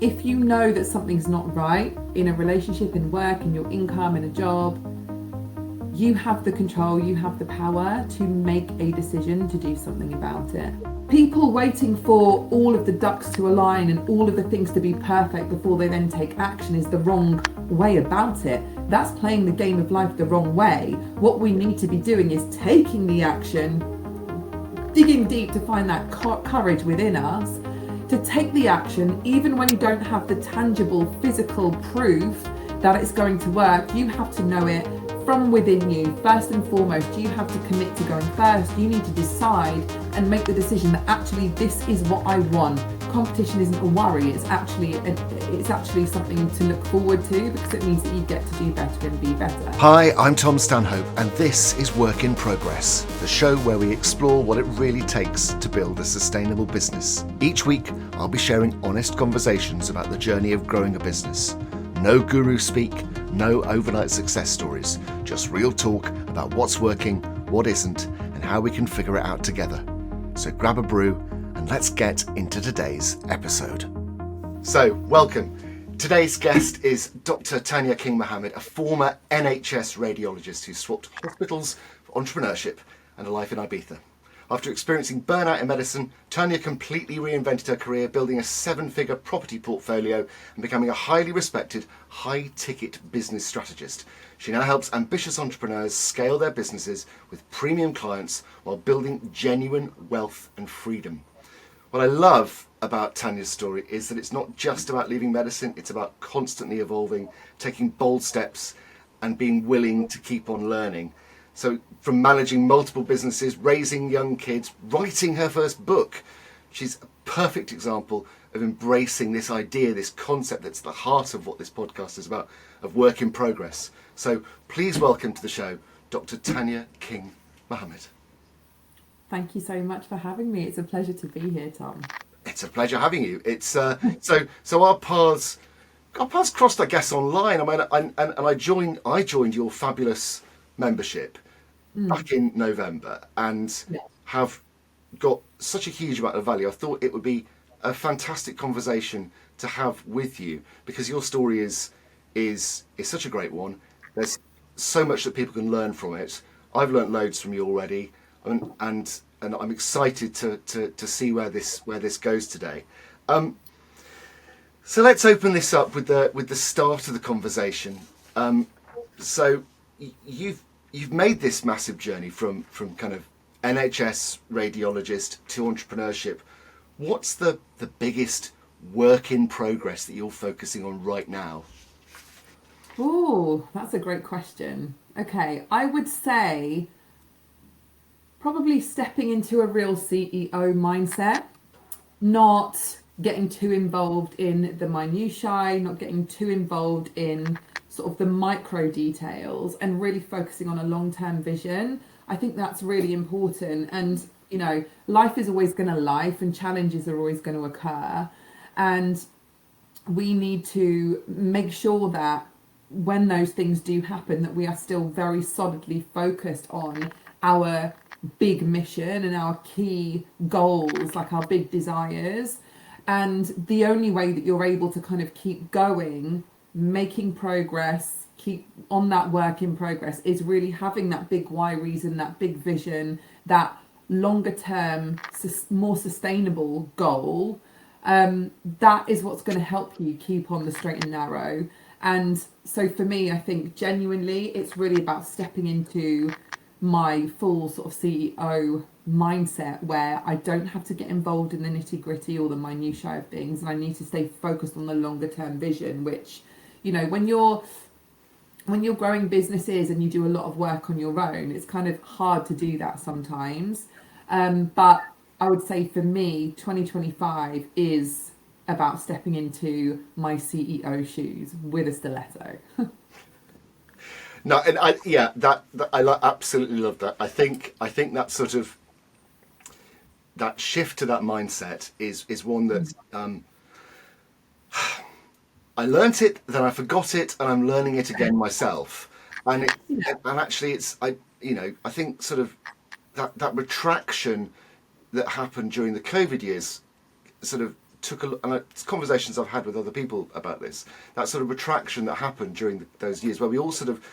if you know that something's not right in a relationship, in work, in your income, in a job, you have the control, you have the power to make a decision to do something about it. People waiting for all of the ducks to align and all of the things to be perfect before they then take action is the wrong way about it. That's playing the game of life the wrong way. What we need to be doing is taking the action, digging deep to find that courage within us, to take the action even when you don't have the tangible physical proof that it's going to work. You have to know it from within you. First and foremost, you have to commit to going first. You need to decide and make the decision that actually this is what I want. Competition isn't a worry, it's actually something to look forward to, because it means that you get to do better and be better. Hi, I'm Tom Stanhope, and this is Work in Progress, the show where we explore what it really takes to build a sustainable business. Each week, I'll be sharing honest conversations about the journey of growing a business. No guru speak, no overnight success stories, just real talk about what's working, what isn't, and how we can figure it out together. So grab a brew and let's get into today's episode. So, welcome. Today's guest is Dr. Tania King-Mohammed, a former NHS radiologist who swapped hospitals for entrepreneurship and a life in Ibiza. After experiencing burnout in medicine, Tania completely reinvented her career, building a 7-figure property portfolio and becoming a highly respected, high-ticket business strategist. She now helps ambitious entrepreneurs scale their businesses with premium clients while building genuine wealth and freedom. What I love about Tania's story is that it's not just about leaving medicine, it's about constantly evolving, taking bold steps and being willing to keep on learning. So from managing multiple businesses, raising young kids, writing her first book, she's a perfect example of embracing this idea, this concept that's the heart of what this podcast is about, of work in progress. So please welcome to the show, Dr. Tania King-Mohammed. Thank you so much for having me. It's a pleasure to be here, Tom. It's a pleasure having you. It's so our paths crossed, I guess, online. I joined your fabulous membership back in November and have got such a huge amount of value. I thought it would be a fantastic conversation to have with you because your story is such a great one. There's so much that people can learn from it. I've learnt loads from you already, and I'm excited to see where this goes today. So let's open this up with the start of the conversation. So you've made this massive journey from kind of NHS radiologist to entrepreneurship. What's the biggest work in progress that you're focusing on right now? Oh, that's a great question. Okay, I would say probably stepping into a real CEO mindset, not getting too involved in the minutiae, not getting too involved in sort of the micro details, and really focusing on a long-term vision. I think that's really important. And, you know, life is always going to life and challenges are always going to occur. And we need to make sure that when those things do happen, that we are still very solidly focused on our big mission and our key goals, like our big desires. And the only way that you're able to kind of keep going, making progress, keep on that work in progress, is really having that big why reason, that big vision, that longer term, more sustainable goal. That is what's going to help you keep on the straight and narrow. And so for me, I think genuinely it's really about stepping into my full sort of CEO mindset, where I don't have to get involved in the nitty gritty or the minutiae of things, and I need to stay focused on the longer term vision, which, you know, when you're growing businesses and you do a lot of work on your own, it's kind of hard to do that sometimes. But I would say for me, 2025 is about stepping into my CEO shoes with a stiletto. No, and I absolutely love that. I think that sort of that shift to that mindset is one that I learnt it, then I forgot it, and I'm learning it again myself. And actually, I think sort of that retraction that happened during the COVID years sort of took a look, and it's conversations I've had with other people about this, that sort of retraction that happened during those years where we all sort of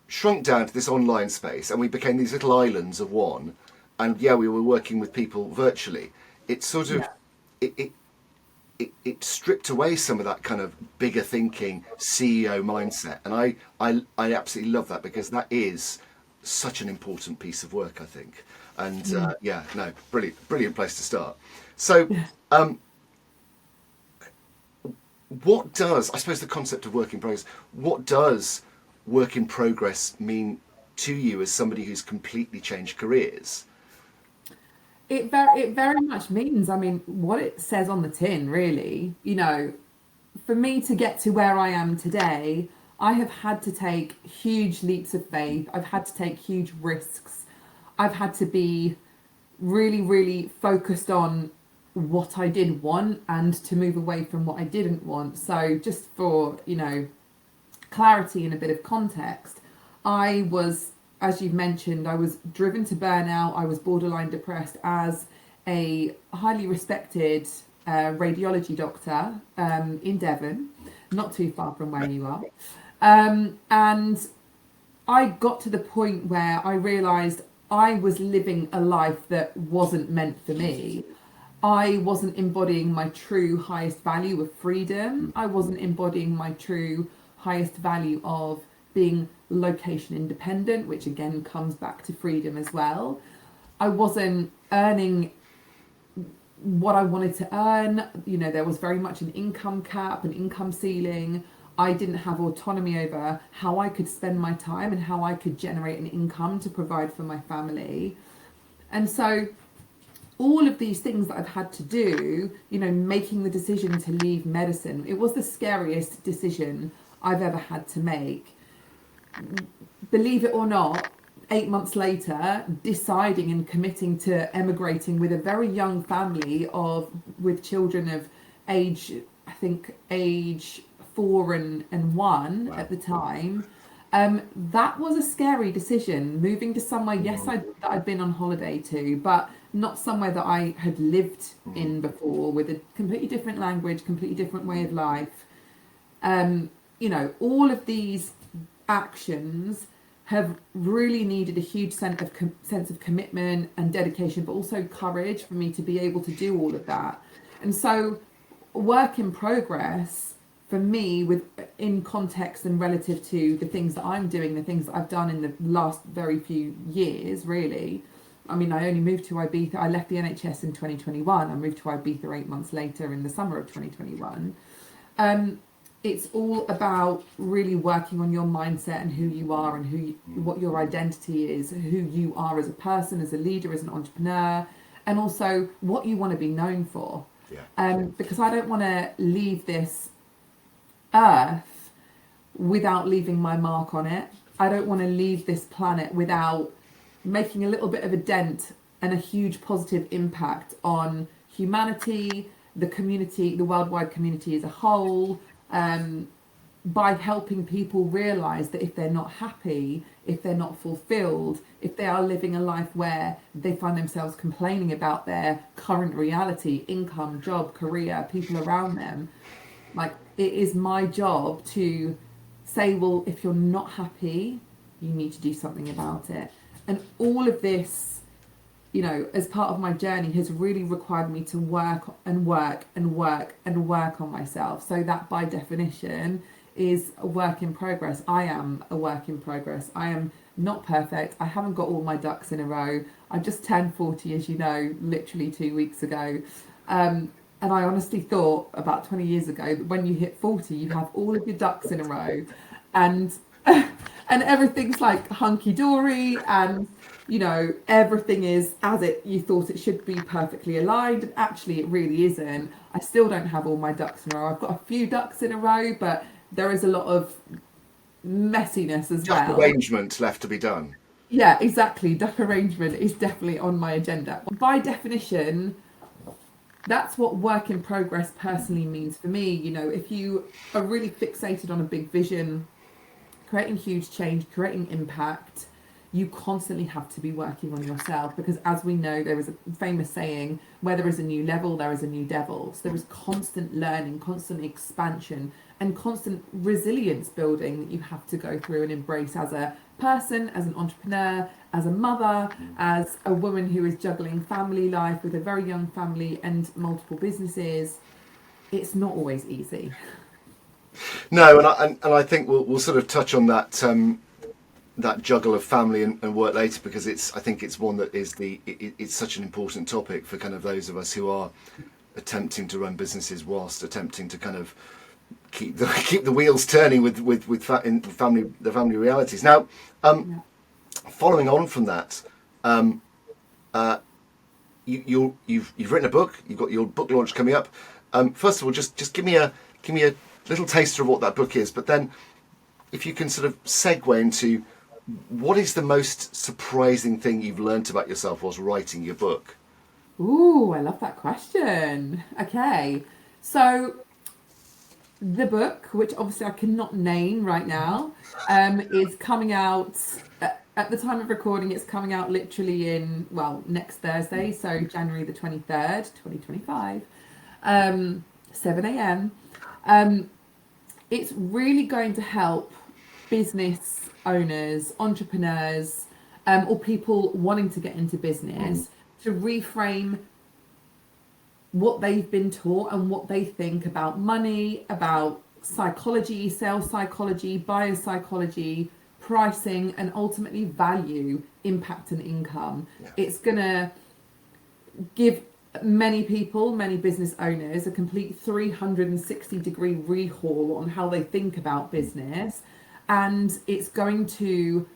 shrunk down to this online space and we became these little islands of one, and yeah, we were working with people virtually. It sort of, it stripped away some of that kind of bigger thinking CEO mindset, and I absolutely love that, because that is such an important piece of work, I think. And brilliant place to start. So what does, I suppose, the concept of work in progress, what does work in progress mean to you as somebody who's completely changed careers? It very much means, I mean, what it says on the tin, really. You know, for me to get to where I am today, I have had to take huge leaps of faith. I've had to take huge risks. I've had to be really, really focused on what I did want and to move away from what I didn't want. So just for, you know, clarity and a bit of context, I was, as you've mentioned, I was driven to burnout. I was borderline depressed as a highly respected radiology doctor in Devon, not too far from where you are. And I got to the point where I realised I was living a life that wasn't meant for me. I wasn't embodying my true highest value of freedom. I wasn't embodying my true highest value of being location independent, which again comes back to freedom as well. I wasn't earning what I wanted to earn. You know, there was very much an income cap, an income ceiling. I didn't have autonomy over how I could spend my time and how I could generate an income to provide for my family. And so all of these things that I've had to do, you know, making the decision to leave medicine, it was the scariest decision I've ever had to make. Believe it or not, 8 months later, deciding and committing to emigrating with a very young family with children of age 4 and 1 at the time. That was a scary decision, moving to somewhere, yes, that I'd been on holiday to, but not somewhere that I had lived in before, with a completely different language, completely different way of life. You know, all of these actions have really needed a huge sense of commitment and dedication, but also courage for me to be able to do all of that. And so work in progress for me, in context and relative to the things that I'm doing, the things that I've done in the last very few years, really. I mean, I only moved to Ibiza. I left the NHS in 2021. I moved to Ibiza 8 months later in the summer of 2021. It's all about really working on your mindset and who you are and what your identity is, who you are as a person, as a leader, as an entrepreneur, and also what you want to be known for. Because I don't want to leave this earth without leaving my mark on it. I don't want to leave this planet without making a little bit of a dent and a huge positive impact on humanity, the community, the worldwide community as a whole, by helping people realize that if they're not happy, if they're not fulfilled, if they are living a life where they find themselves complaining about their current reality, income, job, career, people around them, like, it is my job to say, well, if you're not happy, you need to do something about it. And all of this, you know, as part of my journey, has really required me to work and work and work and work on myself. So that, by definition, is a work in progress. I am a work in progress. I am not perfect. I haven't got all my ducks in a row. I just turned 40, as you know, literally 2 weeks ago. And I honestly thought about 20 years ago that when you hit 40, you have all of your ducks in a row, and and everything's like hunky-dory, and, you know, everything is as you thought it should be, perfectly aligned. And actually, it really isn't. I still don't have all my ducks in a row. I've got a few ducks in a row, but there is a lot of messiness as well. Duck arrangement left to be done. Yeah, exactly. Duck arrangement is definitely on my agenda. By definition, that's what work in progress personally means for me. You know, if you are really fixated on a big vision, creating huge change, creating impact, you constantly have to be working on yourself, because as we know, there is a famous saying, where there is a new level, there is a new devil. So there is constant learning, constant expansion, and constant resilience building that you have to go through and embrace as a person, as an entrepreneur, as a mother, as a woman who is juggling family life with a very young family and multiple businesses. It's not always easy. No, and I think we'll sort of touch on that that juggle of family and work later, because I think it's one that is it's such an important topic for kind of those of us who are attempting to run businesses whilst attempting to kind of keep the wheels turning with the family realities. Now, following on from that, you've written a book. You've got your book launch coming up. First of all, just give me a little taster of what that book is, but then if you can sort of segue into what is the most surprising thing you've learnt about yourself whilst writing your book? Ooh, I love that question. Okay, so the book, which obviously I cannot name right now, is coming out at the time of recording. It's coming out literally in, well, next Thursday, so January the 23rd, 2025, 7 a.m. It's really going to help business owners, entrepreneurs, or people wanting to get into business to reframe what they've been taught and what they think about money, about psychology, sales psychology, biopsychology, pricing, and ultimately value, impact, and income. Yeah. It's going to give many people, many business owners, a complete 360-degree rehaul on how they think about business. And it's going to,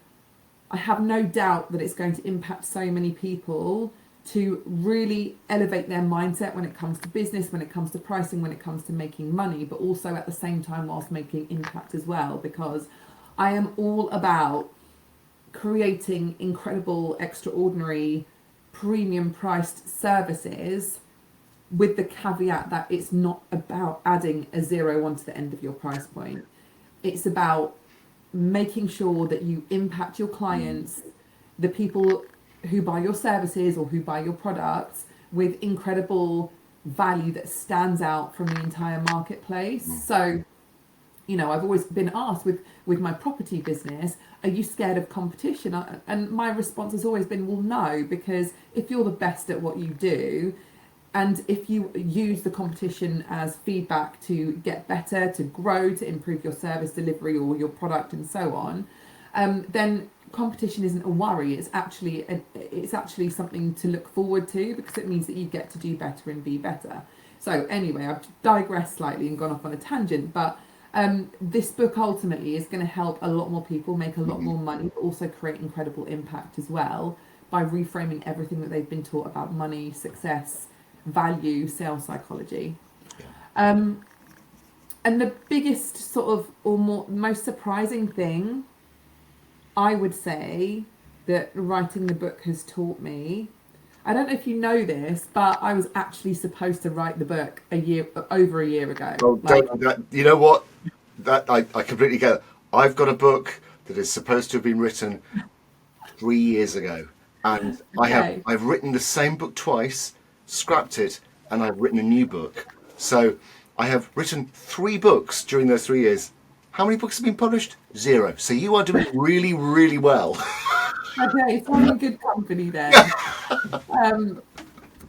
I have no doubt that it's going to impact so many people to really elevate their mindset when it comes to business, when it comes to pricing, when it comes to making money, but also at the same time whilst making impact as well, because I am all about creating incredible, extraordinary, premium priced services, with the caveat that it's not about adding a zero onto the end of your price point. It's about making sure that you impact your clients, the people who buy your services or who buy your products, with incredible value that stands out from the entire marketplace. So, you know, I've always been asked with my property business, are you scared of competition? And my response has always been, well, no, because if you're the best at what you do, and if you use the competition as feedback to get better, to grow, to improve your service delivery or your product and so on, then competition isn't a worry. It's actually something to look forward to, because it means that you get to do better and be better. So anyway, I've digressed slightly and gone off on a tangent, but this book ultimately is going to help a lot more people make a lot more money, but also create incredible impact as well by reframing everything that they've been taught about money, success, value, sales psychology. And the biggest sort of, or most surprising thing, I would say, that writing the book has taught me, I don't know if you know this, but I was actually supposed to write the book over a year ago. Oh, you know what? That I completely get it. I've got a book that is supposed to have been written 3 years ago, and okay. I've written the same book twice, scrapped it, and I've written a new book. So I have written 3 books during those 3 years. How many books have been published? 0. So you are doing really, really well. Okay, so I'm in good company then.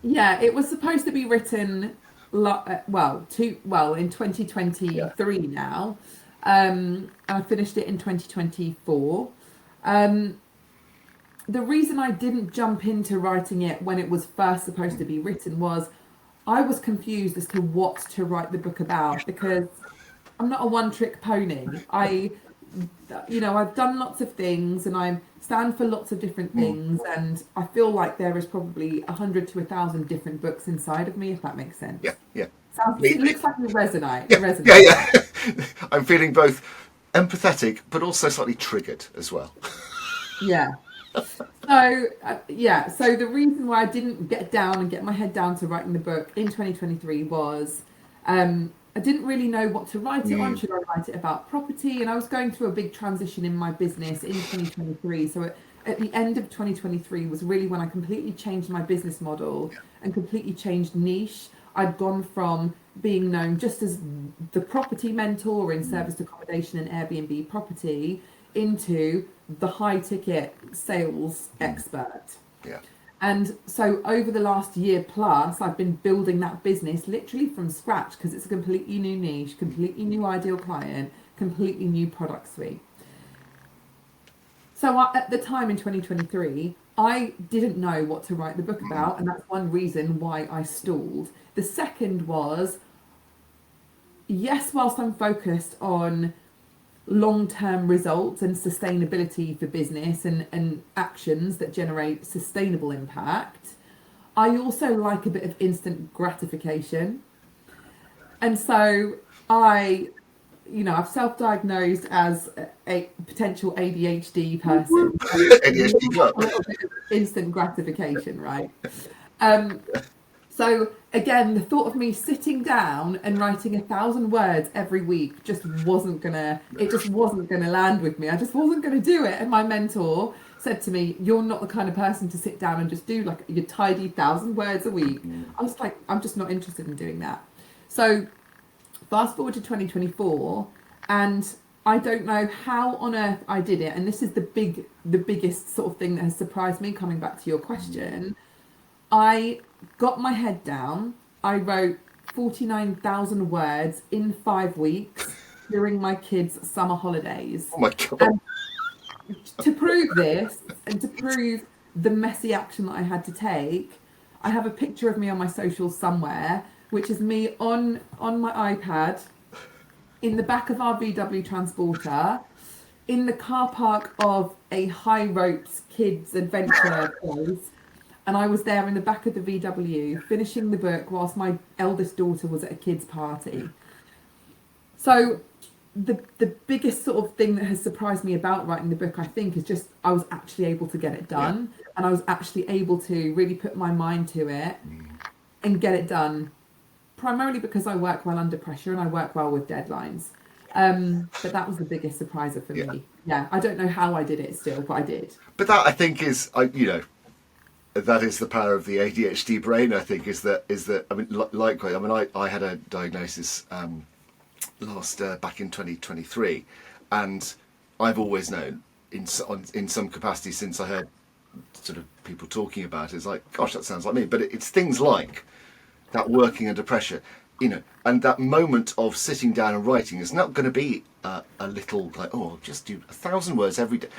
Yeah, it was supposed to be written in 2023 now. I finished it in 2024. The reason I didn't jump into writing it when it was first supposed to be written was I was confused as to what to write the book about, because I'm not a one-trick pony. I've done lots of things and I stand for lots of different things, and I feel like there is probably 100 to 1,000 different books inside of me, if that makes sense. Yeah. It looks like we resonate. Yeah. I'm feeling both empathetic, but also slightly triggered as well. Yeah. So the reason why I didn't get my head down to writing the book in 2023 was I didn't really know what to write it on. Should I write it about property? And I was going through a big transition in my business in 2023. So at the end of 2023 was really when I completely changed my business model and completely changed niche. I'd gone from being known just as the property mentor in serviced accommodation and Airbnb property into the high ticket sales expert. Yeah. And so over the last year plus, I've been building that business literally from scratch, because it's a completely new niche, completely new ideal client, completely new product suite. So at the time in 2023, I didn't know what to write the book about, and that's one reason why I stalled. The second was, yes, whilst I'm focused on long-term results and sustainability for business and actions that generate sustainable impact, I also like a bit of instant gratification. And so I've self-diagnosed as a potential ADHD person. ADHD club. A little bit of instant gratification, right? So again, the thought of me sitting down and writing 1,000 words every week just wasn't gonna land with me. I just wasn't gonna do it. And my mentor said to me, "You're not the kind of person to sit down and just do like your tidy 1,000 words a week." I was like, I'm just not interested in doing that. So fast forward to 2024, and I don't know how on earth I did it. And this is the biggest sort of thing that has surprised me, coming back to your question. I got my head down. I wrote 49,000 words in 5 weeks during my kids' summer holidays. Oh my God. And to prove this, and to prove the messy action that I had to take, I have a picture of me on my socials somewhere, which is me on my iPad in the back of our VW transporter in the car park of a high ropes kids adventure place. And I was there in the back of the VW finishing the book whilst my eldest daughter was at a kids' party. So the biggest sort of thing that has surprised me about writing the book, I think, is just I was actually able to get it done. Yeah. And I was actually able to really put my mind to it and get it done, primarily because I work well under pressure and I work well with deadlines. But that was the biggest surpriser for me. Yeah, I don't know how I did it still, but I did. But that, I think, is, that is the power of the ADHD brain. I think is that I mean, likewise. I mean, I had a diagnosis back in 2023, and I've always known in some capacity since I heard sort of people talking about it. It's like, gosh, that sounds like me. But it's things like that working under pressure, and that moment of sitting down and writing is not going to be a little like, oh, I'll just do 1,000 words every day.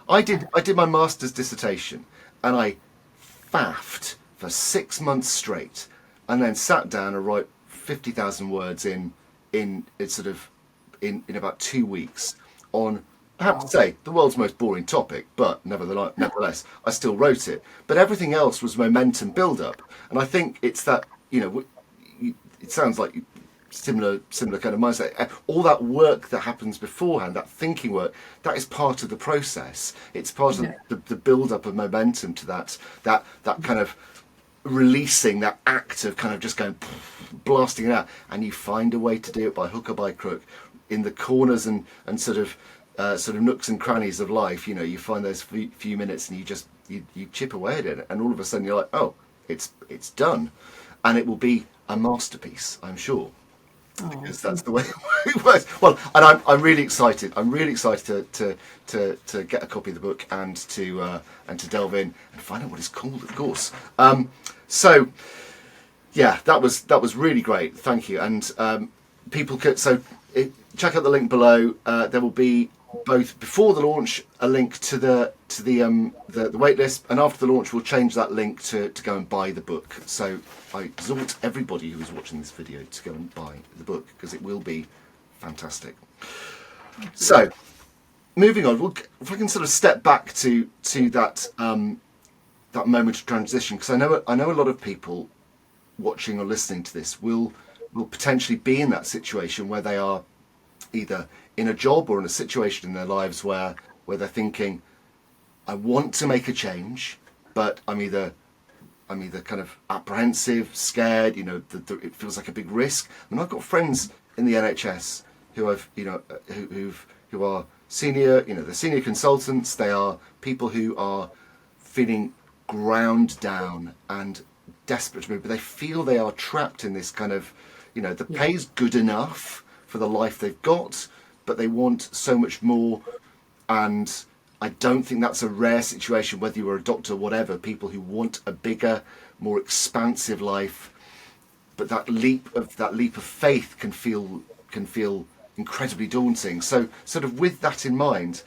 I did my master's dissertation, and I faffed for 6 months straight, and then sat down and wrote 50,000 words in about 2 weeks on, I have to say, the world's most boring topic, but nevertheless, I still wrote it. But everything else was momentum build-up, and I think it's that, it sounds like similar kind of mindset. All that work that happens beforehand, that thinking work, that is part of the process. It's part of the build-up of momentum to that kind of releasing, that act of kind of just going blasting it out, and you find a way to do it by hook or by crook in the corners and sort of nooks and crannies of life. You find those few minutes, and you chip away at it, and all of a sudden you're like, oh, it's done, and it will be a masterpiece, I'm sure. Because that's the way it works. Well, and I'm really excited. I'm really excited to get a copy of the book and to delve in and find out what it's called, of course. So yeah, that was really great. Thank you. And people could check out the link below. There will be both before the launch a link to the waitlist, and after the launch we'll change that link to go and buy the book. So I exhort everybody who is watching this video to go and buy the book, because it will be fantastic. So moving on, if I can sort of step back to that that moment of transition, because I know a lot of people watching or listening to this will potentially be in that situation where they are either in a job or in a situation in their lives where they're thinking, I want to make a change, but I'm either kind of apprehensive, scared, it feels like a big risk. And I've got friends in the NHS who are the senior consultants. They are people who are feeling ground down and desperate to move, but they feel they are trapped in this kind of, the pay's good enough for the life they've got, but they want so much more. And I don't think that's a rare situation, whether you're a doctor or whatever, people who want a bigger, more expansive life. But that leap of faith can feel incredibly daunting. So sort of with that in mind,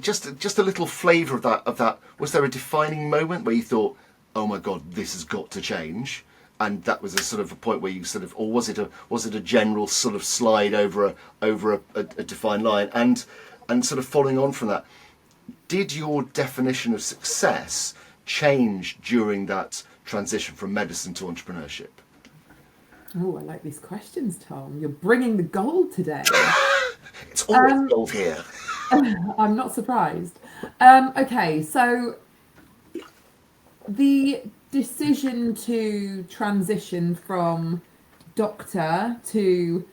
just a little flavour of that. Was there a defining moment where you thought, oh my God, this has got to change? And that was a sort of a point where you sort of, or was it a general sort of slide over a defined line? And sort of following on from that, did your definition of success change during that transition from medicine to entrepreneurship? Oh, I like these questions, Tom. You're bringing the gold today. It's always gold here. I'm not surprised. Okay, so the decision to transition from doctor to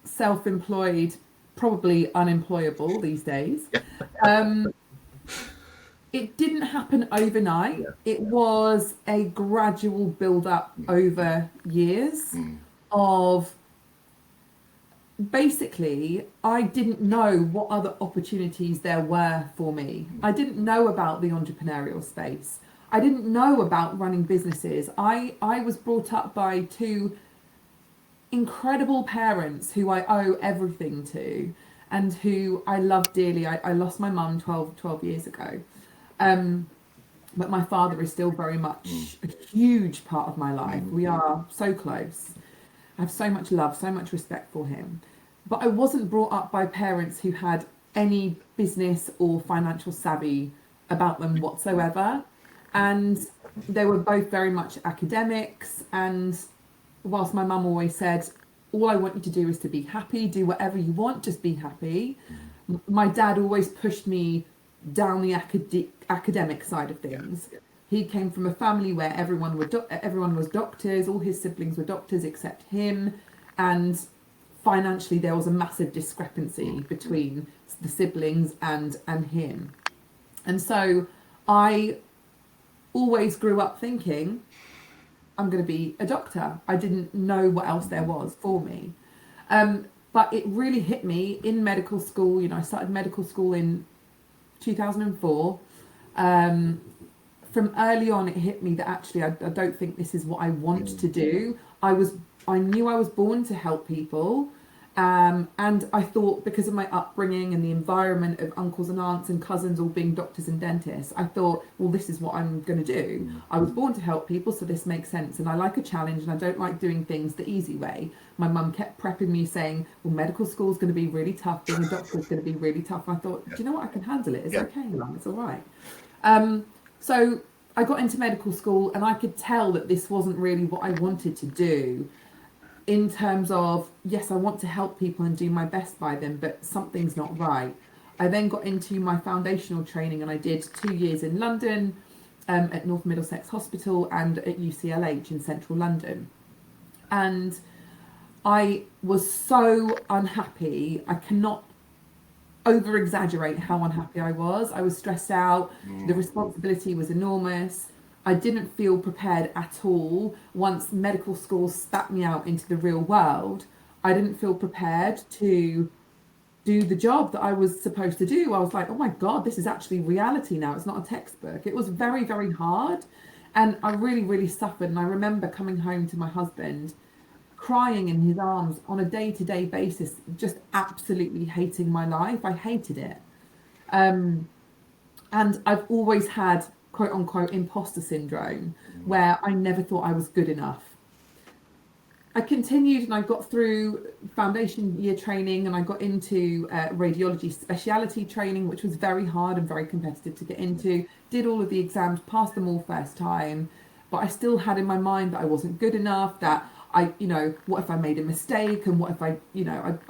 self-employed, probably unemployable these days, it didn't happen overnight. Yeah. It was a gradual build-up over years of, basically, I didn't know what other opportunities there were for me. I didn't know about the entrepreneurial space. I didn't know about running businesses. I was brought up by two incredible parents who I owe everything to and who I love dearly. I lost my mum 12 years ago. But my father is still very much a huge part of my life. We are so close. I have so much love, so much respect for him. But I wasn't brought up by parents who had any business or financial savvy about them whatsoever. And they were both very much academics. And whilst my mum always said, all I want you to do is to be happy, do whatever you want, just be happy. My dad always pushed me down the academic side of things. Yeah. He came from a family where everyone was doctors, all his siblings were doctors except him, and financially there was a massive discrepancy between the siblings and him. And so I always grew up thinking, I'm going to be a doctor. I didn't know what else there was for me. But it really hit me in medical school. I started medical school in 2004. From early on, it hit me that actually I don't think this is what I want to do. I knew I was born to help people, and I thought, because of my upbringing and the environment of uncles and aunts and cousins all being doctors and dentists, I thought, well, this is what I'm going to do. I was born to help people, so this makes sense, and I like a challenge, and I don't like doing things the easy way. My mum kept prepping me, saying, well, medical school is going to be really tough, being a doctor is going to be really tough. And I thought, do you know what, I can handle it. It's okay, Mum, it's all right. So I got into medical school, and I could tell that this wasn't really what I wanted to do, in terms of, yes, I want to help people and do my best by them, but something's not right. I then got into my foundational training, and I did 2 years in London, at North Middlesex Hospital, and at UCLH in central London. And I was so unhappy. I cannot over exaggerate how unhappy I was. I was stressed out. The responsibility was enormous. I didn't feel prepared at all. Once medical school spat me out into the real world, I didn't feel prepared to do the job that I was supposed to do. I was like, oh my God, this is actually reality now. It's not a textbook. It was very, very hard. And I really, really suffered. And I remember coming home to my husband, crying in his arms on a day-to-day basis, just absolutely hating my life. I hated it. And I've always had quote unquote imposter syndrome, where I never thought I was good enough. I continued, and I got through foundation year training, and I got into radiology speciality training, which was very hard and very competitive to get into. Did all of the exams, passed them all first time, but I still had in my mind that I wasn't good enough, that what if I made a mistake, and what if I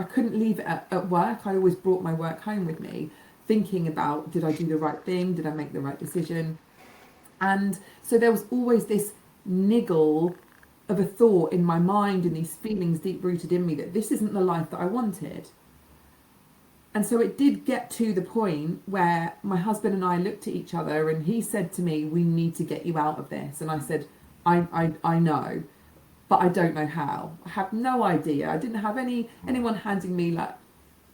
couldn't leave it at work. I always brought my work home with me, thinking about, did I do the right thing? Did I make the right decision? And so there was always this niggle of a thought in my mind and these feelings deep rooted in me that this isn't the life that I wanted. And so it did get to the point where my husband and I looked at each other and he said to me, we need to get you out of this. And I said, I know, but I don't know how. I have no idea. I didn't have anyone handing me like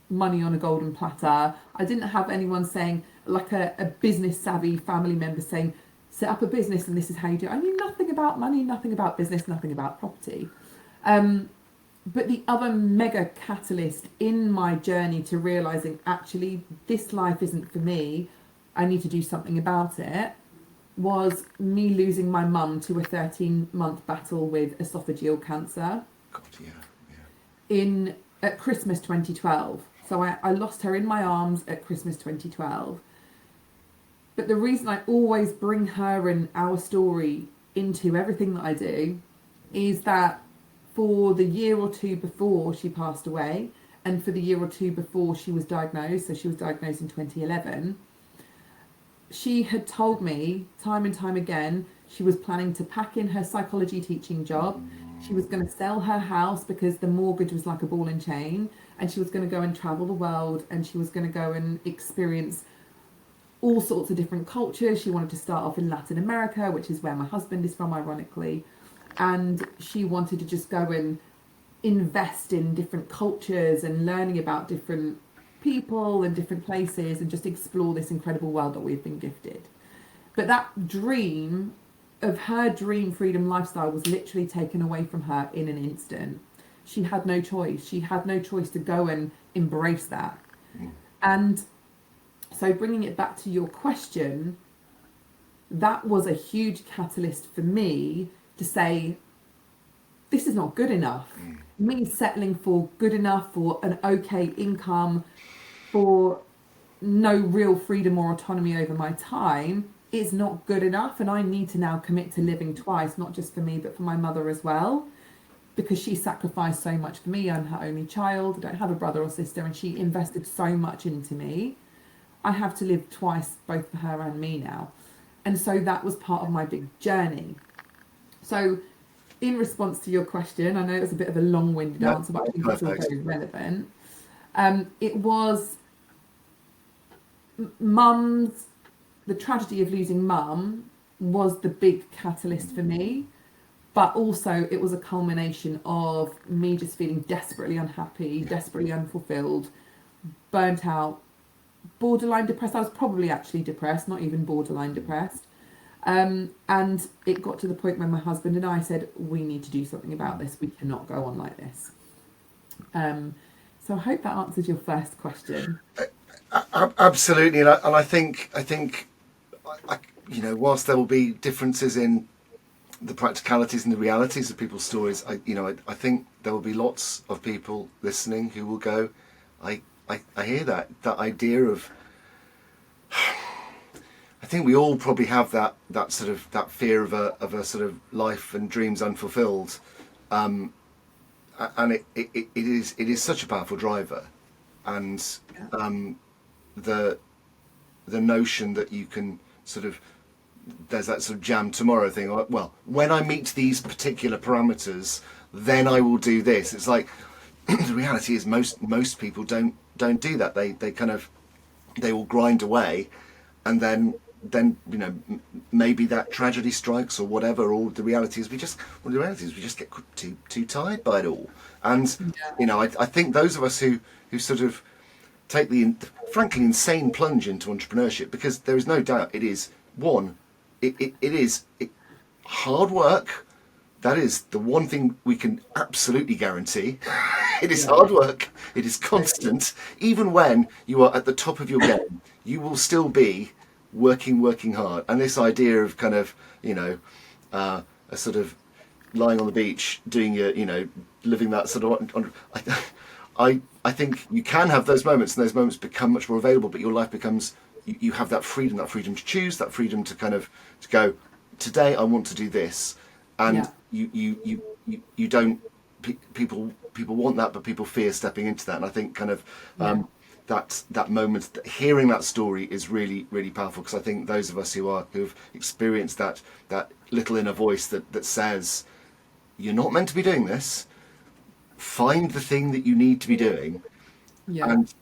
money on a golden platter. I didn't have anyone saying, like a business savvy family member saying, set up a business and this is how you do it. I knew nothing about money, nothing about business, nothing about property. But the other mega catalyst in my journey to realizing actually this life isn't for me, I need to do something about it, was me losing my mum to a 13-month battle with esophageal cancer. God, yeah. At Christmas 2012. So I lost her in my arms at Christmas 2012. But the reason I always bring her and our story into everything that I do is that for the year or two before she passed away, and for the year or two before she was diagnosed, so she was diagnosed in 2011, she had told me time and time again she was planning to pack in her psychology teaching job. She was going to sell her house because the mortgage was like a ball and chain, and she was going to go and travel the world, and she was going to go and experience all sorts of different cultures. She wanted to start off in Latin America, which is where my husband is from, ironically. And she wanted to just go and invest in different cultures and learning about different people and different places and just explore this incredible world that we've been gifted. But that dream of her dream freedom lifestyle was literally taken away from her in an instant. She had no choice. She had no choice to go and embrace that. And so bringing it back to your question, that was a huge catalyst for me to say, this is not good enough. Me settling for good enough, for an okay income, for no real freedom or autonomy over my time is not good enough. And I need to now commit to living twice, not just for me, but for my mother as well, because she sacrificed so much for me. I'm her only child. I don't have a brother or sister, and she invested so much into me. I have to live twice, both for her and me now. And so that was part of my big journey. So in response to your question, I know it was a bit of a long-winded answer, but I think it's all very relevant. It was the tragedy of losing mum was the big catalyst for me, but also it was a culmination of me just feeling desperately unhappy, desperately unfulfilled, burnt out, borderline depressed. I was probably actually depressed, not even borderline depressed. And it got to the point where my husband and I said, we need to do something about this. We cannot go on like this. So I hope that answers your first question. Absolutely. And I think, you know, whilst there will be differences in the practicalities and the realities of people's stories, I think there will be lots of people listening who will go, I hear that idea of, I think we all probably have that sort of that fear of a sort of life and dreams unfulfilled, and it is such a powerful driver, and the notion that you can sort of, there's that sort of jam tomorrow thing. Well, when I meet these particular parameters, then I will do this. It's like the reality is most people don't do that. They will grind away, and then you know, maybe that tragedy strikes or whatever, or the reality is we just get too tired by it all. And you know, I think those of us who sort of take the frankly insane plunge into entrepreneurship, because there is no doubt it is hard work. That is the one thing we can absolutely guarantee. It is hard work. It is constant. Even when you are at the top of your game, you will still be working hard. And this idea of kind of, you know, a sort of lying on the beach doing your, you know, living that sort of, I think you can have those moments, and those moments become much more available, but your life becomes, you have that freedom to choose, that freedom to kind of, to go, today I want to do this. And you don't, people want that, but people fear stepping into that. And I think kind of that moment, hearing that story is really, really powerful, because I think those of us who've experienced that little inner voice that says, you're not meant to be doing this. Find the thing that you need to be doing. Yeah. And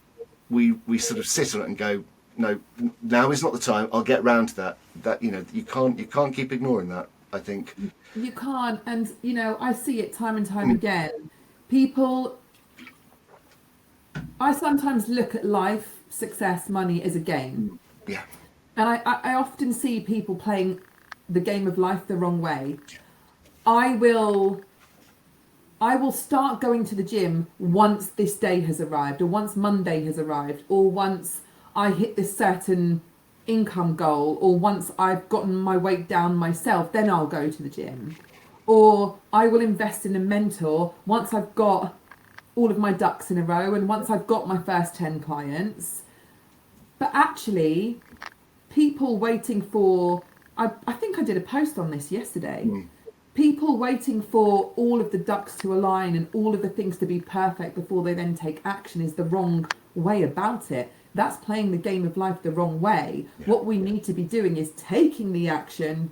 we sort of sit on it and go, no, now is not the time. I'll get round to that. That, you know, you can't keep ignoring that, I think. You can't. And, you know, I see it time and time again. People, I sometimes look at life, success, money as a game. Yeah. And I often see people playing the game of life the wrong way. I will start going to the gym once this day has arrived, or once Monday has arrived, or once I hit this certain income goal, or once I've gotten my weight down myself, then I'll go to the gym. Or I will invest in a mentor once I've got all of my ducks in a row and once I've got my first 10 clients. But actually, people waiting for, I think I did a post on this yesterday. People waiting for all of the ducks to align and all of the things to be perfect before they then take action is the wrong way about it. That's playing the game of life the wrong way. Yeah. What we need to be doing is taking the action,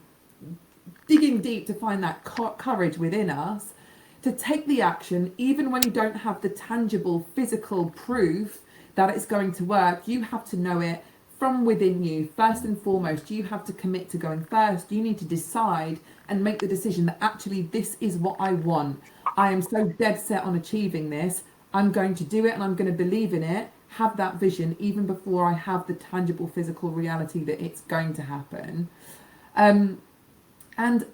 digging deep to find that courage within us, to take the action, even when you don't have the tangible physical proof that it's going to work. You have to know it from within you. First and foremost, you have to commit to going first. You need to decide and make the decision that actually this is what I want. I am so dead set on achieving this. I'm going to do it and I'm going to believe in it. Have that vision even before I have the tangible physical reality that it's going to happen. And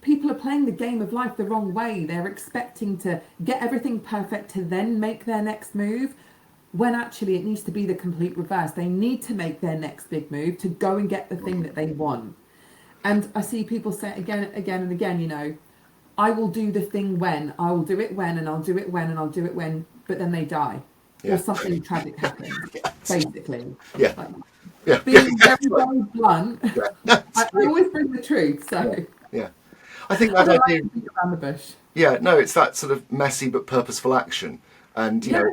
people are playing the game of life the wrong way. They're expecting to get everything perfect to then make their next move, when actually it needs to be the complete reverse. They need to make their next big move to go and get the thing that they want. And I see people say again and again, you know, I will do the thing when, I will do it when, and I'll do it when, and I'll do it when, but then they die. Yeah. Or something tragic happens, basically. Yeah. Like, yeah. Being very blunt, I always bring the truth, so. Yeah. I think that idea around the bush. Yeah, no, it's that sort of messy but purposeful action. And, you know,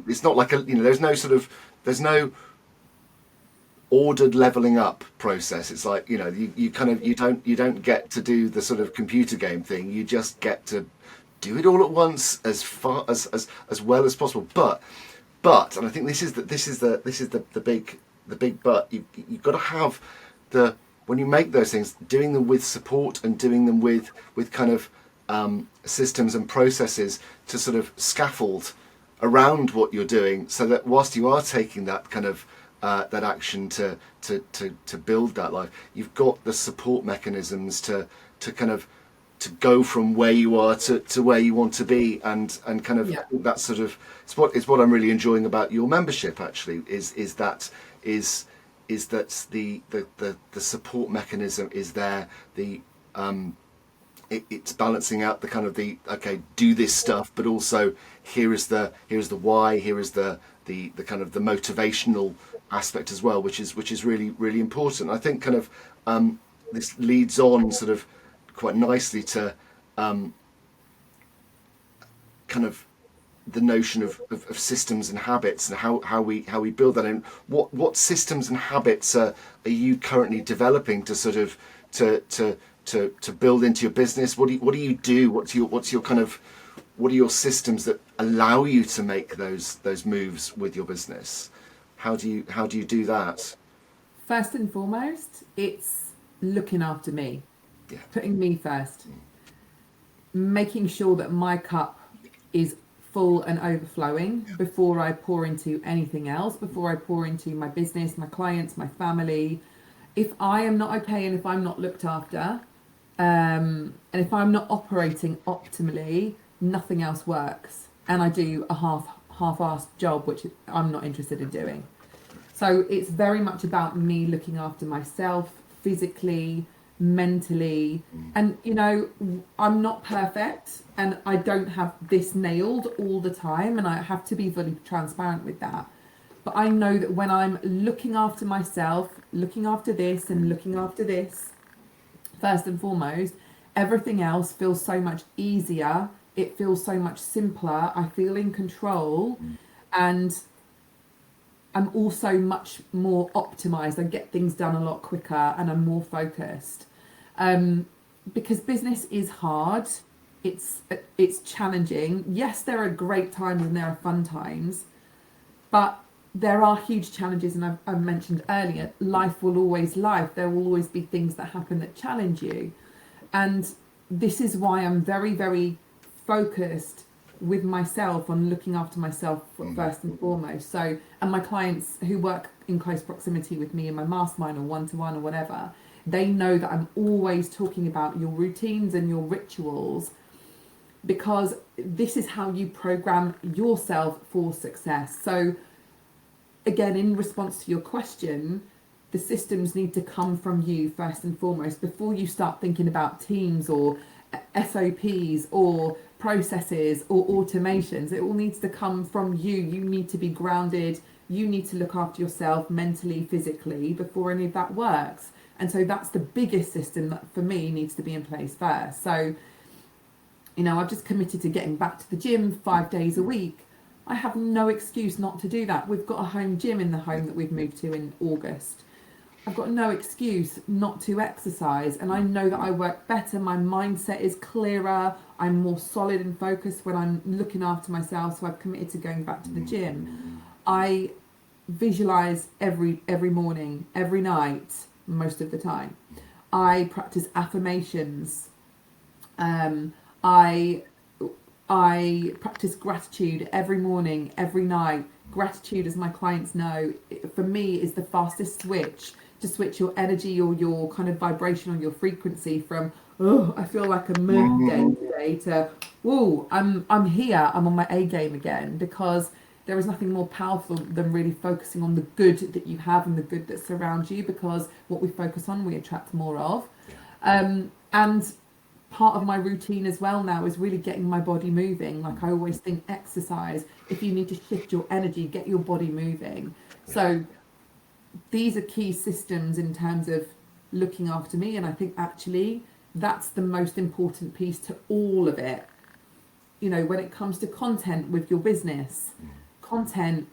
it's not like there's no ordered leveling up process. It's like, you know, you don't get to do the sort of computer game thing. You just get to do it all at once as far as well as possible. But and I think this is the big but. You've got to have when you make those things, doing them with support and doing them with kind of systems and processes to sort of scaffold around what you're doing, so that whilst you are taking that kind of that action to build that life, you've got the support mechanisms to kind of to go from where you are to where you want to be, and kind of that sort of it's what I'm really enjoying about your membership actually is that the support mechanism is there. It's balancing out the kind of do this stuff, but also here is the why, here is the kind of the motivational aspect as well, which is really, really important. I think kind of this leads on sort of quite nicely to kind of the notion of systems and habits, and how we build that. And what systems and habits are you currently developing to sort of to build into your business? What do you do? What are your systems that allow you to make those moves with your business? How do you do that? First and foremost, it's looking after me, putting me first, making sure that my cup is full and overflowing before I pour into anything else, before I pour into my business, my clients, my family. If I am not okay, and if I'm not looked after, and if I'm not operating optimally, nothing else works. And I do a half-assed job, which I'm not interested in doing. So it's very much about me looking after myself physically, mentally. And, you know, I'm not perfect and I don't have this nailed all the time. And I have to be fully transparent with that. But I know that when I'm looking after myself, looking after this and looking after this, first and foremost, everything else feels so much easier. It feels so much simpler. I feel in control, and I'm also much more optimized. I get things done a lot quicker and I'm more focused. Because business is hard. it's challenging. Yes, there are great times and there are fun times, but there are huge challenges, and I've mentioned earlier, life will always life. There will always be things that happen that challenge you. And this is why I'm very, very focused with myself on looking after myself first and foremost. So, and my clients who work in close proximity with me in my mastermind or one-to-one or whatever, they know that I'm always talking about your routines and your rituals, because this is how you program yourself for success. So again, in response to your question, the systems need to come from you first and foremost before you start thinking about teams or SOPs or processes or automations. It all needs to come from you. You need to be grounded. You need to look after yourself mentally, physically, before any of that works. And so that's the biggest system that for me needs to be in place first. So, you know, I've just committed to getting back to the gym 5 days a week. I have no excuse not to do that. We've got a home gym in the home that we've moved to in August. I've got no excuse not to exercise, and I know that I work better. My mindset is clearer. I'm more solid and focused when I'm looking after myself. So I've committed to going back to the gym. I visualize every morning, every night, most of the time. I practice affirmations. I practice gratitude every morning, every night. Gratitude, as my clients know, for me is the fastest switch to switch your energy or your kind of vibration or your frequency from, oh, I feel like a meh day today, to, whoa, I'm here, I'm on my A game again, because there is nothing more powerful than really focusing on the good that you have and the good that surrounds you, because what we focus on, we attract more of. And part of my routine as well now is really getting my body moving. Like I always think, exercise, if you need to shift your energy, get your body moving. So these are key systems in terms of looking after me, and I think actually that's the most important piece to all of it. You know, when it comes to content with your business, content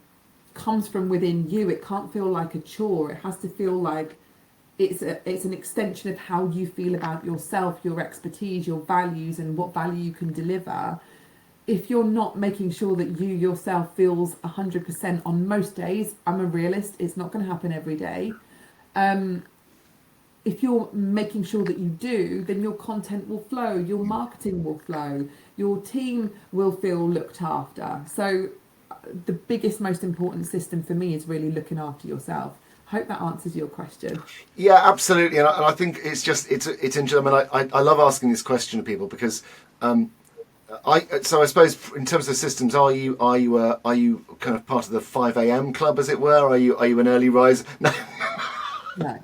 comes from within you. It can't feel like a chore. It has to feel like it's an extension of how you feel about yourself, your expertise, your values, and what value you can deliver. If you're not making sure that you yourself feels 100% on most days, I'm a realist, it's not going to happen every day. If you're making sure that you do, then your content will flow, your marketing will flow, your team will feel looked after. So the biggest, most important system for me is really looking after yourself. Hope that answers your question. Yeah, absolutely, and I think it's interesting. I mean, I love asking this question to people because I suppose in terms of systems, are you kind of part of the 5 a.m. club, as it were? Are you an early riser? No. No,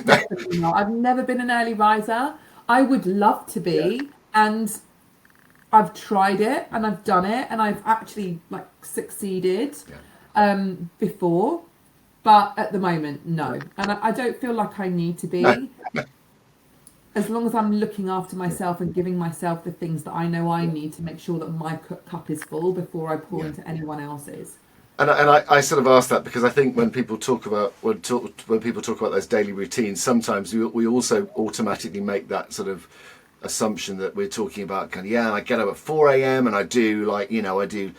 definitely not. I've never been an early riser. I would love to be, and I've tried it and I've done it and I've actually succeeded before, but at the moment, no. And I don't feel like I need to be. No. As long as I'm looking after myself and giving myself the things that I know I need to make sure that my cup is full before I pour into anyone else's. And I sort of ask that because I think when people talk about those daily routines, sometimes we also automatically make that sort of assumption that we're talking about I get up at 4 a.m. and I do I do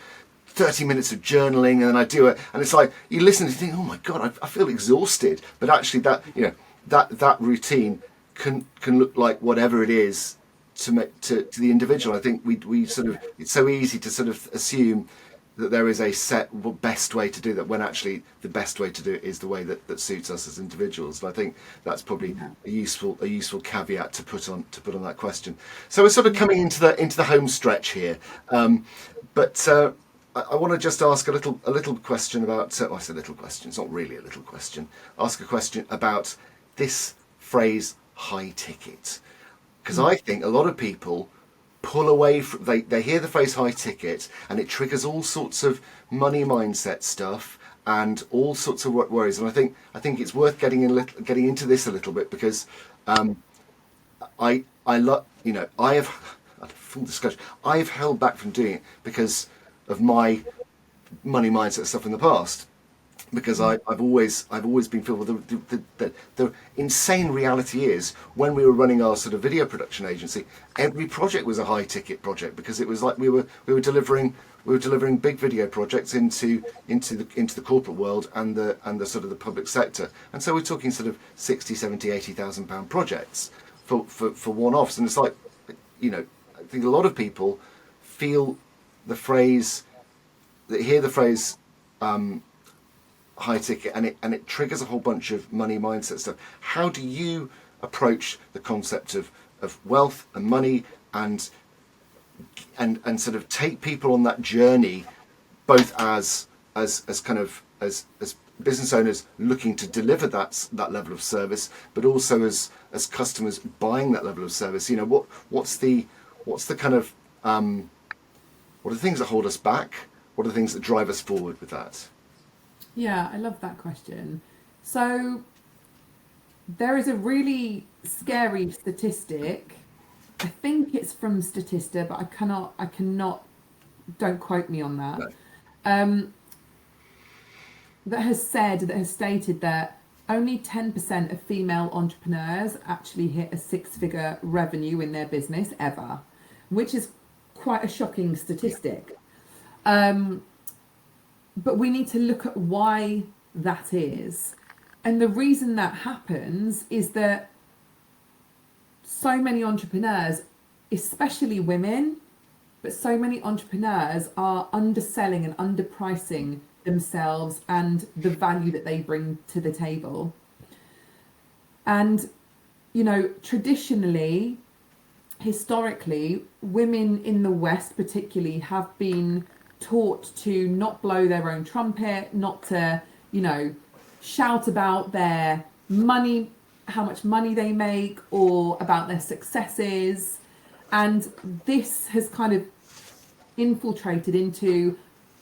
30 minutes of journaling, and then I do it, and it's like you listen and you think, oh my god, I feel exhausted, but actually that routine can look like whatever it is to the individual. I think we sort of, it's so easy to sort of assume that there is a set best way to do that, when actually the best way to do it is the way that suits us as individuals. And I think that's probably a useful caveat to put on that question. So we're sort of coming into the home stretch here, but I want to just ask a little question about. I say little question. It's not really a little question. Ask a question about this phrase, high ticket, because I think a lot of people pull away from, they hear the phrase high ticket and it triggers all sorts of money mindset stuff and all sorts of worries. And I think it's worth getting into this a little bit, because I have full disclosure, I've held back from doing it because of my money mindset stuff in the past. because I've always been filled with the insane reality is when we were running our sort of video production agency, every project was a high ticket project because it was like we were delivering big video projects into the corporate world and the sort of the public sector, and so we're talking sort of 60, 70, 80,000 pound projects for one-offs, and it's like, you know, I think a lot of people feel the phrase, hear the phrase high ticket, and it triggers a whole bunch of money mindset stuff. How do you approach the concept of wealth and money and sort of take people on that journey, both as kind of as business owners looking to deliver that level of service, but also as customers buying that level of service? You know, what's the kind of what are the things that hold us back? What are the things that drive us forward with that? Yeah, I love that question. So there is a really scary statistic. I think it's from Statista, but I cannot, don't quote me on that. No. That has stated that only 10% of female entrepreneurs actually hit a six-figure revenue in their business ever, which is quite a shocking statistic. But we need to look at why that is. And the reason that happens is that so many entrepreneurs, especially women, but so many entrepreneurs are underselling and underpricing themselves and the value that they bring to the table. And, you know, traditionally, historically, women in the West particularly have been taught to not blow their own trumpet, not to, you know, shout about their money, how much money they make, or about their successes. And this has kind of infiltrated into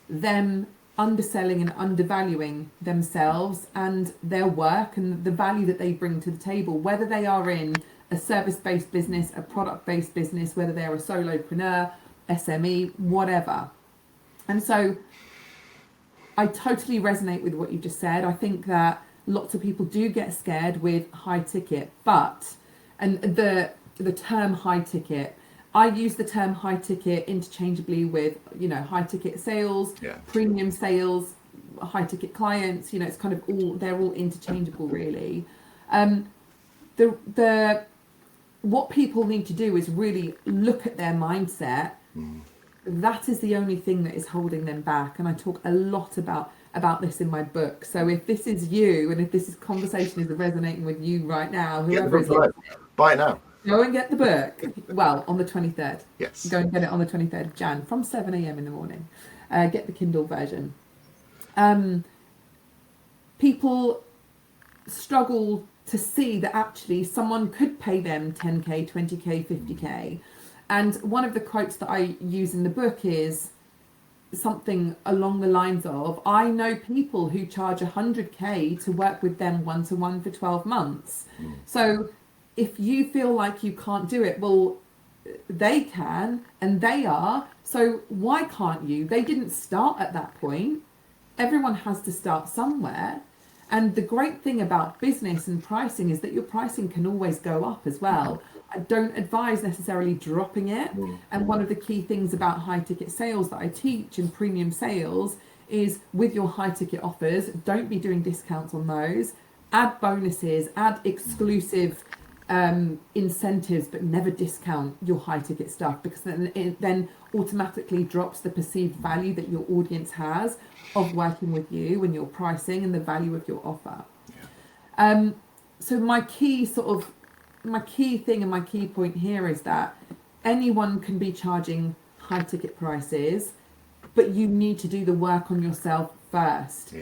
them underselling and undervaluing themselves and their work and the value that they bring to the table, whether they are in a service-based business, a product-based business, whether they're a solopreneur, SME, whatever. And so I totally resonate with what you just said. I think that lots of people do get scared with high ticket, and the term high ticket, I use the term high ticket interchangeably with, you know, high ticket sales, premium sales, high ticket clients, you know, it's kind of they're all interchangeable really. What people need to do is really look at their mindset. That is the only thing that is holding them back. And I talk a lot about this in my book. So if this is you, and if this conversation is resonating with you right now, whoever is it, buy it now. Go and get the book. Well, on the 23rd. Yes. Go and get it on the 23rd of Jan from 7 a.m. in the morning. Get the Kindle version. People struggle to see that actually someone could pay them 10k, 20k, 50k. And one of the quotes that I use in the book is something along the lines of, I know people who charge 100k to work with them one-to-one for 12 months. So if you feel like you can't do it, well, they can, and they are. So why can't you? They didn't start at that point. Everyone has to start somewhere. And the great thing about business and pricing is that your pricing can always go up as well. I don't advise necessarily dropping it. And one of the key things about high ticket sales that I teach and premium sales is with your high ticket offers, don't be doing discounts on those. Add bonuses, add exclusive incentives, but never discount your high ticket stuff, because then it then automatically drops the perceived value that your audience has of working with you and your pricing and the value of your offer. So my key thing and my key point here is that anyone can be charging high ticket prices, but you need to do the work on yourself first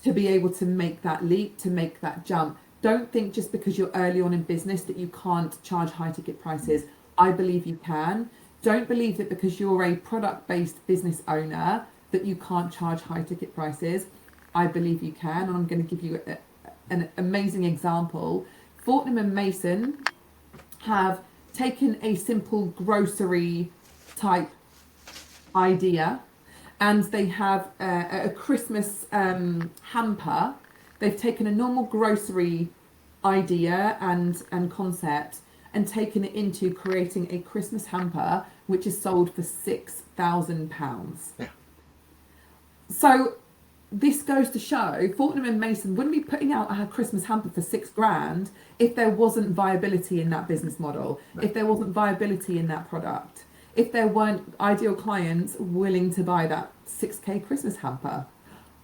to be able to make that leap, to make that jump. Don't think just because you're early on in business that you can't charge high ticket prices. I believe you can. Don't believe that because you're a product-based business owner that you can't charge high ticket prices. I believe you can, and I'm going to give you an amazing example. Fortnum & Mason have taken a simple grocery type idea and they have a Christmas hamper. They've taken a normal grocery idea and concept and taken it into creating a Christmas hamper, which is sold for £6,000. Yeah. So this goes to show Fortnum and Mason wouldn't be putting out a Christmas hamper for £6,000 if there wasn't viability in that business model, if there wasn't viability in that product, if there weren't ideal clients willing to buy that 6K Christmas hamper.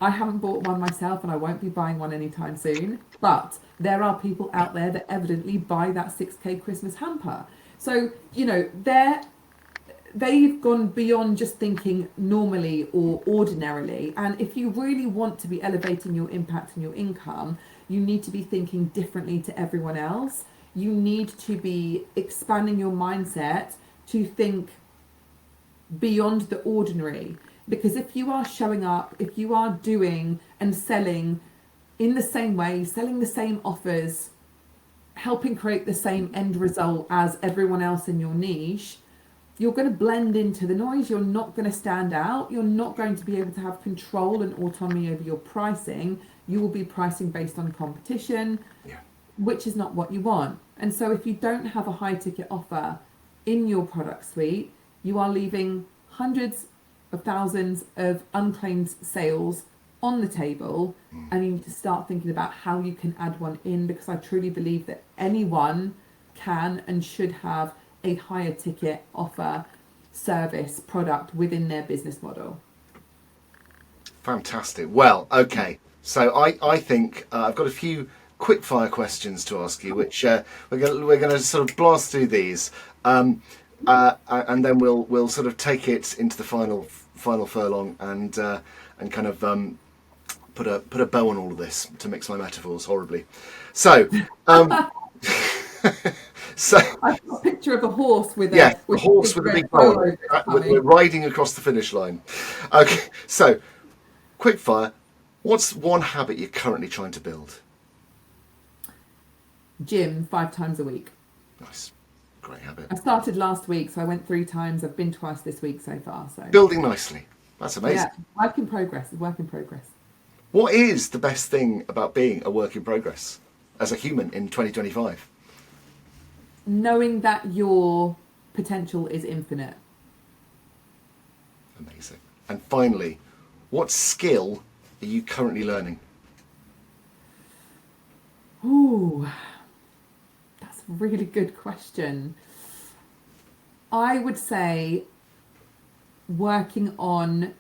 I haven't bought one myself and I won't be buying one anytime soon, but there are people out there that evidently buy that 6K Christmas hamper. So, you know, they've gone beyond just thinking normally or ordinarily. And if you really want to be elevating your impact and your income, you need to be thinking differently to everyone else. You need to be expanding your mindset to think beyond the ordinary. Because if you are showing up, if you are doing and selling in the same way, selling the same offers, helping create the same end result as everyone else in your niche, you're going to blend into the noise. You're not going to stand out. You're not going to be able to have control and autonomy over your pricing. You will be pricing based on competition, which is not what you want. And so if you don't have a high ticket offer in your product suite, you are leaving hundreds of thousands of unclaimed sales on the table, and you need to start thinking about how you can add one in, because I truly believe that anyone can and should have a higher ticket offer, service, product within their business model. Fantastic. Well, okay. So I think I've got a few quick fire questions to ask you, which we're going to sort of blast through these, and then we'll sort of take it into the final furlong and kind of put a bow on all of this, to mix my metaphors horribly. So. So I've got a picture of a horse with a horse with a big bow. We're riding across the finish line. Okay, so quick fire. What's one habit you're currently trying to build? Gym 5 times a week. Nice, great habit. I started last week, so I went 3 times. I've been twice this week so far. So building nicely. That's amazing. Yeah, work in progress. Work in progress. What is the best thing about being a work in progress as a human in 2025? Knowing that your potential is infinite. Amazing. And finally, what skill are you currently learning? Ooh, that's a really good question. I would say working on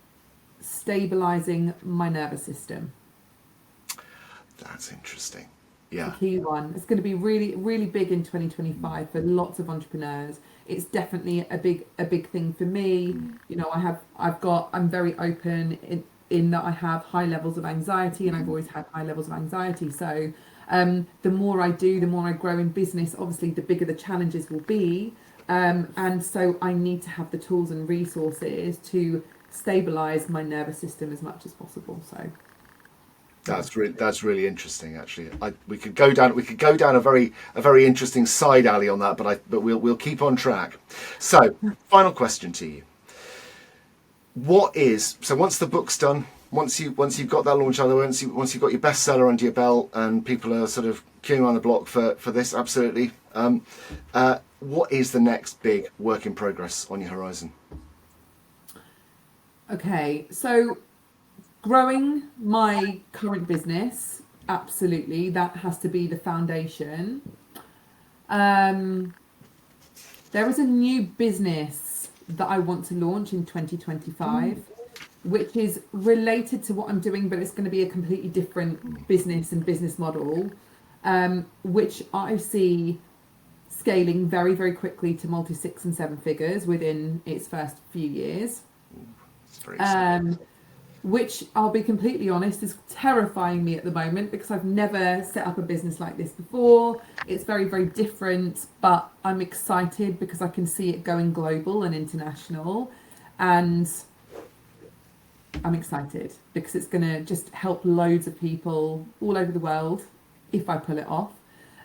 stabilizing my nervous system. That's interesting. Yeah. The key one. It's going to be really, really big in 2025 for lots of entrepreneurs. It's definitely a big thing for me. You know, I'm very open in that I have high levels of anxiety, and I've always had high levels of anxiety. So the more I do, the more I grow in business, obviously the bigger the challenges will be. And so I need to have the tools and resources to stabilize my nervous system as much as possible. So that's really interesting. Actually, we could go down a very interesting side alley on that, but we'll keep on track. So, final question to you: once the book's done, once you've got that launch, once you've got your bestseller under your belt, and people are sort of queuing around the block for this, absolutely. What is the next big work in progress on your horizon? Okay, so growing my current business, absolutely, that has to be the foundation. There is a new business that I want to launch in 2025, which is related to what I'm doing, but it's going to be a completely different business and business model, which I see scaling very, very quickly to multi 6 and 7 figures within its first few years. Which, I'll be completely honest, is terrifying me at the moment, because I've never set up a business like this before. It's very, very different, but I'm excited because I can see it going global and international, and I'm excited because it's going to just help loads of people all over the world if I pull it off,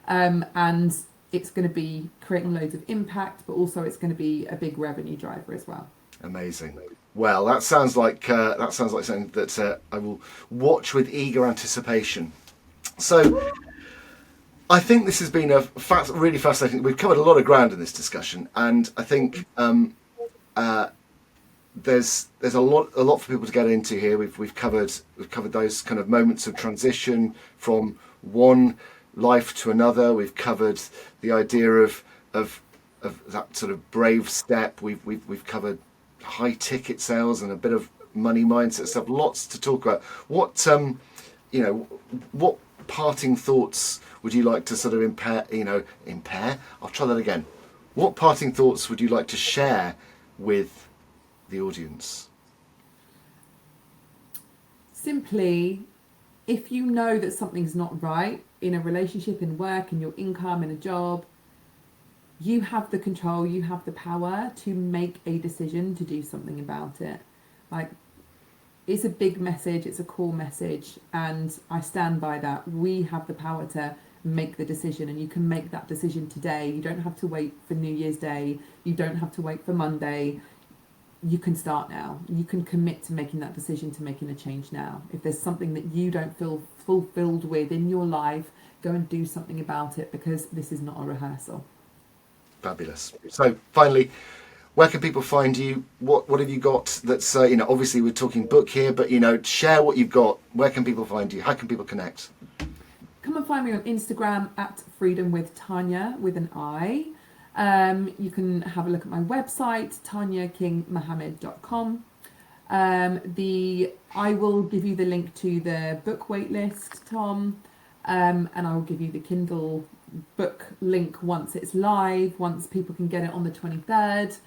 and it's going to be creating loads of impact, but also it's going to be a big revenue driver as well. Amazing. Well, that sounds like something that I will watch with eager anticipation. So, I think this has been really fascinating. We've covered a lot of ground in this discussion, and I think there's a lot for people to get into here. We've covered those kind of moments of transition from one life to another. We've covered the idea of that sort of brave step. We've covered high ticket sales and a bit of money mindset stuff. Lots to talk about. What parting thoughts would you like to sort of impare? I'll try that again. What parting thoughts would you like to share with the audience? Simply, if you know that something's not right in a relationship, in work, in your income, in a job, you have the control, you have the power to make a decision to do something about it. Like, it's a big message, it's a core message, and I stand by that. We have the power to make the decision, and you can make that decision today. You don't have to wait for New Year's Day. You don't have to wait for Monday. You can start now. You can commit to making that decision, to making a change now. If there's something that you don't feel fulfilled with in your life, go and do something about it, because this is not a rehearsal. Fabulous. So finally, where can people find you? What have you got that's, obviously we're talking book here, but, share what you've got. Where can people find you? How can people connect? Come and find me on Instagram at Freedom with Tania with an I. You can have a look at my website, taniakingmohammed.com. I will give you the link to the book waitlist, Tom, and I will give you the Kindle book link once it's live, once people can get it on the 23rd.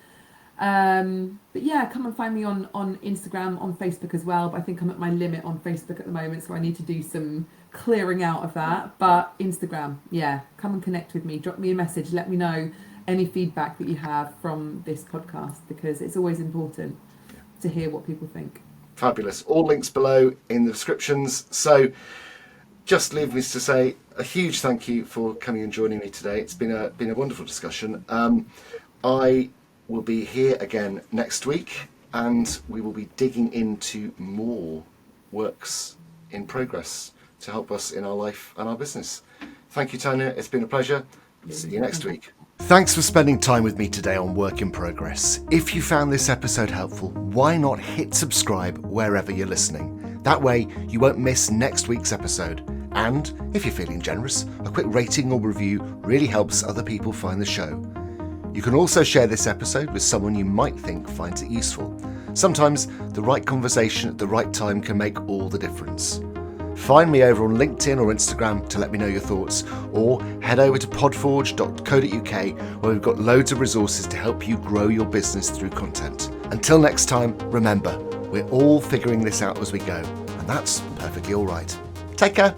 But yeah, come and find me on Instagram, on Facebook as well, but I think I'm at my limit on Facebook at the moment, so I need to do some clearing out of that. But Instagram, yeah, come and connect with me, drop me a message, let me know any feedback that you have from this podcast, because it's always important to hear what people think. Fabulous. All links below in the descriptions. So just leave me to say a huge thank you for coming and joining me today. It's been a wonderful discussion. I will be here again next week, and we will be digging into more works in progress to help us in our life and our business. Thank you, Tania. It's been a pleasure. See you next week. Thanks for spending time with me today on Work in Progress. If you found this episode helpful, why not hit subscribe wherever you're listening? That way you won't miss next week's episode. And if you're feeling generous, a quick rating or review really helps other people find the show. You can also share this episode with someone you might think finds it useful. Sometimes the right conversation at the right time can make all the difference. Find me over on LinkedIn or Instagram to let me know your thoughts, or head over to podforge.co.uk, where we've got loads of resources to help you grow your business through content. Until next time, remember, we're all figuring this out as we go, and that's perfectly all right. Take care.